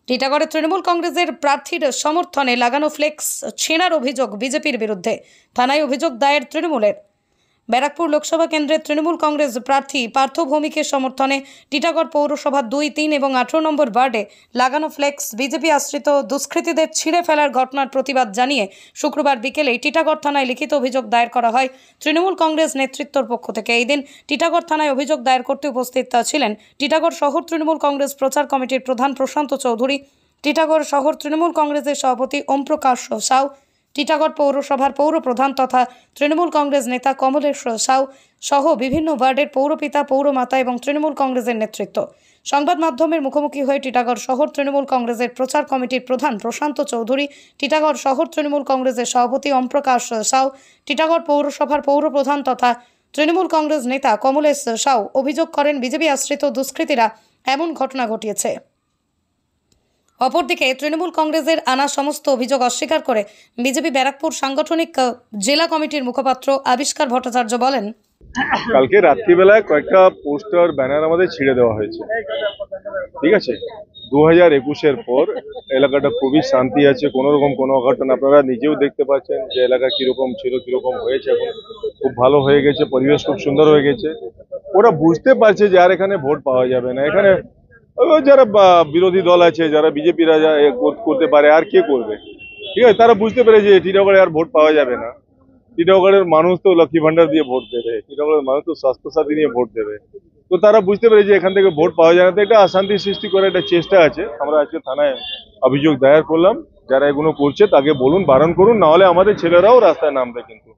টিটাগড়ে তৃণমূল কংগ্রেসের প্রার্থীর সমর্থনে লাগানো ফ্লেক্স ছেঁড়ার অভিযোগ বিজেপির বিরুদ্ধে। থানায় অভিযোগ দায়ের তৃণমূলের। ব্যারাকপুর লোকসভা কেন্দ্রের তৃণমূল কংগ্রেস প্রার্থী পার্থ ভৌমিকের সমর্থনে টিটাগড় পৌরসভা 2, 3 এবং 18 নম্বর ওয়ার্ডে লাগানো ফ্লেক্স বিজেপি আশ্রিত দুষ্কৃতীদের ছিঁড়ে ফেলার ঘটনার প্রতিবাদ জানিয়ে শুক্রবার বিকেলে টিটাগড় থানায় লিখিত অভিযোগ দায়ের করা হয় তৃণমূল কংগ্রেস নেতৃত্বের পক্ষ থেকে। এই দিন টিটাগড় থানায় অভিযোগ দায়ের করতে উপস্থিত ছিলেন টিটাগড় শহর তৃণমূল কংগ্রেস প্রচার কমিটির প্রধান প্রশান্ত চৌধুরী, টিটাগড় শহর তৃণমূল কংগ্রেসের সভাপতি ওম প্রকাশ সাউ, টিটাগড় পৌরসভার পৌর প্রধান তথা তৃণমূল কংগ্রেস নেতা কমলেশ্বর সাউ সহ বিভিন্ন ওয়ার্ডের পৌরপিতা, পৌরমাতা এবং তৃণমূল কংগ্রেসের নেতৃত্ব। সংবাদ মাধ্যমের মুখোমুখি হয়ে টিটাগড় শহর তৃণমূল কংগ্রেসের প্রচার কমিটির প্রধান প্রশান্ত চৌধুরী, টিটাগড় শহর তৃণমূল কংগ্রেসের সভাপতি ওম প্রকাশ সাউ, টিটাগড় পৌরসভার পৌর প্রধান তথা তৃণমূল কংগ্রেস নেতা কমলেশ্বর সাউ অভিযোগ করেন বিজেপি আশ্রিত দুষ্কৃতীরা এমন ঘটনা ঘটিয়েছে। অপরদিকে তৃণমূল কংগ্রেসের আনা সমস্ত অভিযোগ অস্বীকার করে বিজেপি ব্যারাকপুর সাংগঠনিক জেলা কমিটির মুখপাত্র আবিষ্কার ভট্টাচার্য বলেন, কালকে রাত্রিবেলায় কয়েকটা পোস্টার ব্যানার আমাদের ছিঁড়ে দেওয়া হয়েছে। ঠিক আছে, 2021-এর পর এলাকাটা খুবই শান্তি আছে, কোনো রকম কোনো অঘটন, আপনারা নিজেও দেখতে পাচ্ছেন যে এলাকা কিরকম ছিল কিরকম হয়েছে, এখন খুব ভালো হয়ে গেছে, পরিবেশ খুব সুন্দর হয়ে গেছে। ওরা বুঝতে পারছে যে আর এখানে ভোট পাওয়া যাবে না, এখানে যারা বিরোধী দল আছে, যারা বিজেপিরা করতে পারে আর কে করবে, ঠিক আছে, তারা বুঝতে পেরে যে টিটাগড়ে আর ভোট পাওয়া যাবে না। টিটাগড়ের মানুষ তো লক্ষ্মী ভান্ডার দিয়ে ভোট দেবে, টিটাগড়ের মানুষ তো স্বাস্থ্যসাথী নিয়ে ভোট দেবে, তো তারা বুঝতে পেরে যে এখান থেকে ভোট পাওয়া যায় না, তো একটা অশান্তি সৃষ্টি করার একটা চেষ্টা আছে। আমরা আজকে থানায় অভিযোগ দায়ের করলাম, যারা এগুলো করছে তাকে বলুন, বারণ করুন, না হলে আমাদের ছেলেরাও রাস্তায় নামবে। কিন্তু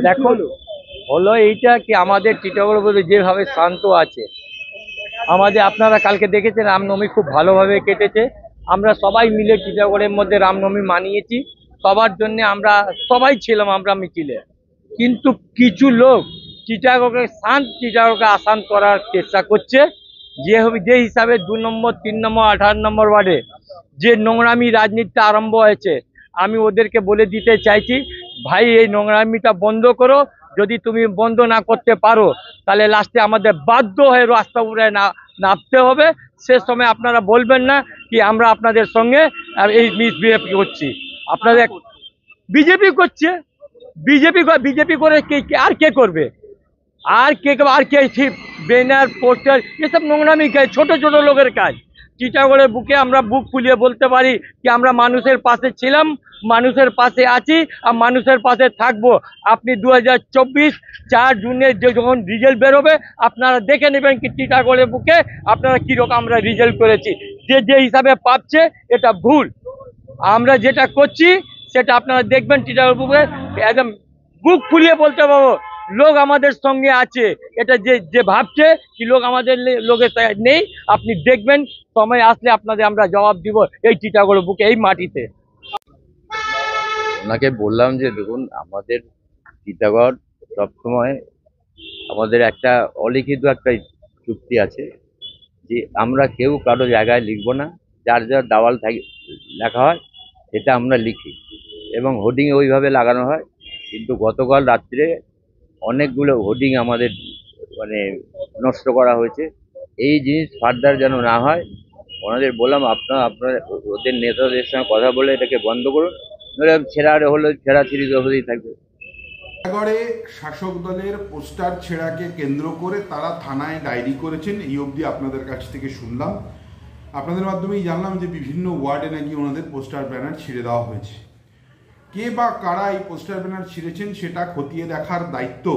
দেখুন হলো এইটা কি, আমাদের টিটাগড় বলে যেভাবে শান্ত আছে, আমাদের আপনারা কালকে দেখেছেন রামনবমী খুব ভালোভাবে কেটেছে। আমরা সবাই মিলে টিটাগড়ের মধ্যে রামনবমী মানিয়েছি, সবার জন্য আমরা সবাই ছিলাম আমরা মিছিলে। কিন্তু কিছু লোক টিটাগড়কে আসান করার চেষ্টা করছে, যে হিসাবে 2 নম্বর 3 নম্বর 18 নম্বর ওয়ার্ডে যে নোংরামি রাজনীতিটা আরম্ভ হয়েছে, আমি ওদেরকে বলে দিতে চাইছি, ভাই এই নোংরামিটা বন্ধ করো। যদি তুমি বন্ধ না করতে পারো তাহলে লাস্টে আমাদের বাধ্য হয়ে রাস্তা উপরে নামতে হবে। সে সময় আপনারা বলবেন না কি আমরা আপনাদের সঙ্গে এই মিসবিহেভ করছি। আপনাদের বিজেপি করছে, বিজেপি করে আর কে করবে, আর কে ব্যানার পোস্টার এসব নোংরামি ছোট ছোট লোকের কাজ। টিটাগড়ের বুকে আমরা বুক ফুলিয়ে বলতে পারি কি আমরা মানুষের পাশে ছিলাম, মানুষের পাশে আছি আর মানুষের পাশে থাকবো। আপনি 2024 4 জুনে যখন রিজাল্ট বেরোবে আপনারা দেখে নেবেন কি টিটাগড়ের বুকে আপনারা কীরকম আমরা রিজাল্ট করেছি। যে হিসাবে পাচ্ছে এটা ভুল, আমরা যেটা করছি সেটা আপনারা দেখবেন টিটাগড় বুকে একদম বুক ফুলিয়ে বলতে পারবো লোক আমাদের সঙ্গে আছে। এটা যে ভাবছে কি লোক আমাদের লোকের নেই, আপনি দেখবেন সময় আসলে আপনাদের আমরা জবাব দিব এই টিটাগড় বুকে এই মাটিতে। ওনাকে বললাম যে দেখুন আমাদের টিটাগড় সবসময় আমাদের একটা অলিখিত একটা চুক্তি আছে যে আমরা কেউ কারো জায়গায় লিখবো না, যার যার দেওয়াল লেখা হয় এটা আমরা লিখি এবং হোর্ডিংয়ে ওইভাবে লাগানো হয়। কিন্তু গতকাল রাত্রে অনেকগুলো হোর্ডিং আমাদের নষ্ট করা হয়েছে। এই জিনিস ফার্দার যেন না হয় ওনাদের বললাম আপনারা ওদের নেতাদের সঙ্গে কথা বলে এটাকে বন্ধ করুন, ছেঁড়াছিড়ি হতেই থাকবে। টিটাগড়ে শাসক দলের পোস্টার ছেঁড়াকে কেন্দ্র করে তারা থানায় ডায়েরি করেছেন, এই অবধি আপনাদের কাছ থেকে শুনলাম। আপনাদের মাধ্যমেই জানলাম যে বিভিন্ন ওয়ার্ডে নাকি ওনাদের পোস্টার ব্যানার ছিঁড়ে দেওয়া হয়েছে। কে বা কারা এই পোস্টার ব্যানার ছিঁড়েছেন সেটা খতিয়ে দেখার দায়িত্ব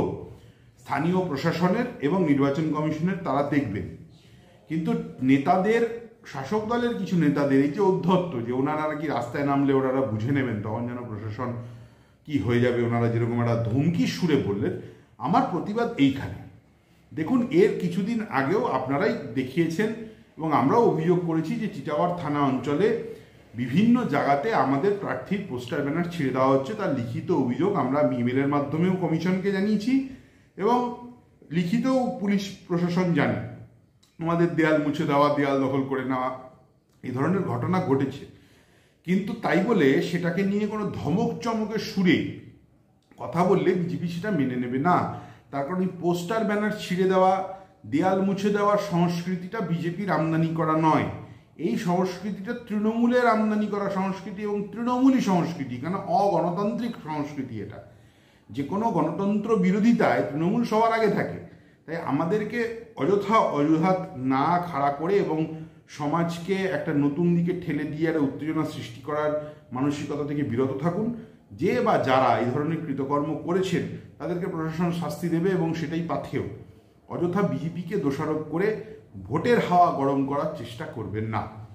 স্থানীয় প্রশাসনের এবং নির্বাচন কমিশনের, তারা দেখবেন। কিন্তু নেতাদের, শাসক দলের কিছু নেতাদের এই যে অধ্যত্ত যে ওনারা নাকি রাস্তায় নামলে ওনারা বুঝে নেবেন, তখন যেন প্রশাসন কি হয়ে যাবে, ওনারা যেরকম একটা ধমকি সুরে বললেন, আমার প্রতিবাদ এইখানে। দেখুন এর কিছুদিন আগেও আপনারাই দেখিয়েছেন এবং আমরাও অভিযোগ করেছি যে টিটাগড় থানা অঞ্চলে বিভিন্ন জায়গাতে আমাদের প্রার্থীর পোস্টার ব্যানার ছিঁড়ে দেওয়া হচ্ছে। তার লিখিত অভিযোগ আমরা ইমেলের মাধ্যমেও কমিশনকে জানিয়েছি এবং লিখিতও পুলিশ প্রশাসন জানে। আমাদের দেয়াল মুছে দেওয়া, দেয়াল দখল করে নেওয়া, এই ধরনের ঘটনা ঘটেছে। কিন্তু তাই বলে সেটাকে নিয়ে কোনো ধমক চমকের সুরে কথা বললে বিজেপি সেটা মেনে নেবে না। তার কারণ এই পোস্টার ব্যানার ছিঁড়ে দেওয়া, দেয়াল মুছে দেওয়ার সংস্কৃতিটা বিজেপির আমদানি করা নয়। এই সংস্কৃতিটা তৃণমূলের আমদানি করা সংস্কৃতি এবং তৃণমূলী সংস্কৃতি, কেন অগণতান্ত্রিক সংস্কৃতি এটা। যে কোনো গণতন্ত্র বিরোধিতায় তৃণমূল সবার আগে থাকে। তাই আমাদেরকে অযথা অজুহাত না খাড়া করে এবং সমাজকে একটা নতুন দিকে ঠেলে দিয়ে একটা উত্তেজনা সৃষ্টি করার মানসিকতা থেকে বিরত থাকুন। যে বা যারা এই ধরনের কৃতকর্ম করেছেন তাদেরকে প্রশাসন শাস্তি দেবে এবং সেটাই পাথেয়। অযথা বিজেপিকে দোষারোপ করে ভোটের হাওয়া গরম করার চেষ্টা করবেন না।